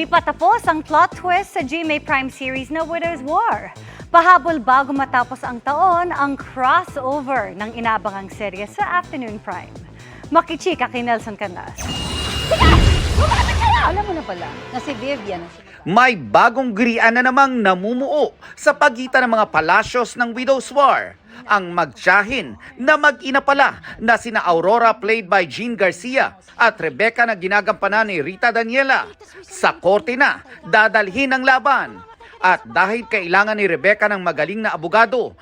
Di pa tapos ang plot twist sa GMA Prime series na Widow's War. Pahabol bago matapos ang taon ang crossover ng inabangang serye sa Afternoon Prime. Makichika kay Nelson Canlas. Alam mo na pala na si Vivian. May bagong grian na namang namumuo sa pagitan ng mga palasyos ng Widow's War. Ang magtiyahin na mag-ina pala na sina Aurora played by Jean Garcia at Rebecca na ginagampanan ni Rita Daniela. Sa korte na, dadalhin ang laban. At dahil kailangan ni Rebecca ng magaling na abogado,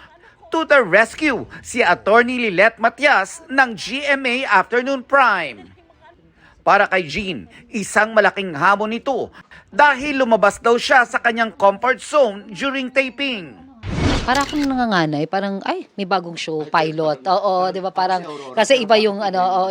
to the rescue si Attorney Lilet Matias ng GMA Afternoon Prime. Para kay Jean, isang malaking hamon ito dahil lumabas daw siya sa kanyang comfort zone during taping. Para akong nanganganay, parang ay, may bagong show, pilot. Oo, 'di ba? Parang kasi iba yung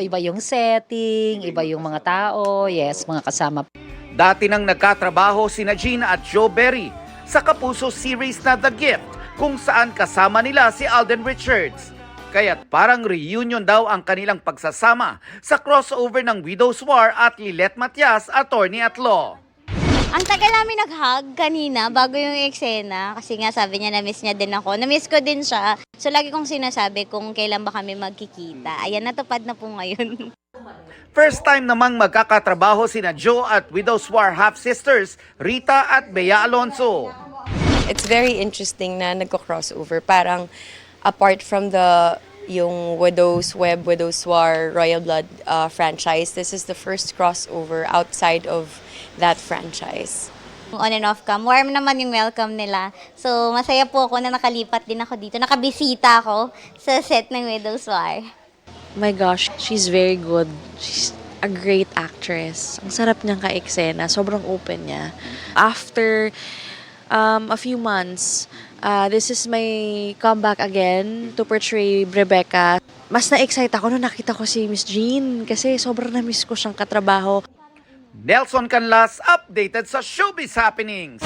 iba yung setting, iba yung mga tao, yes, mga kasama. Dati nang nagkatrabaho sina Jean at Joe Berry sa Kapuso series na The Gift, kung saan kasama nila si Alden Richards. Kaya't parang reunion daw ang kanilang pagsasama sa crossover ng Widow's War at Lilet Matias, attorney at law. Ang tagal namin nag-hug kanina bago yung eksena kasi nga sabi niya na-miss niya din ako. Na-miss ko din siya. So lagi kong sinasabi kung kailan ba kami magkikita. Ayan, natupad na po ngayon. First time namang magkakatrabaho sina Joe at Widow's War half-sisters Rita at Bea Alonso. It's very interesting na nagko-crossover. Parang apart from yung Widow's Web, Widow's War, Royal Blood franchise, this is the first crossover outside of that franchise. On and off cam, warm naman yung welcome nila. So masaya po ako na nakalipat din ako dito. Nakabisita ako sa set ng Widow's War. My gosh, she's very good. She's a great actress. Ang sarap niyang ka-eksena. Sobrang open niya. After a few months, this is my comeback again to portray Rebecca. Mas na-excite ako nung nakita ko si Miss Jean kasi sobrang na-miss ko siyang katrabaho. Nelson Canlas, updated sa Showbiz Happenings.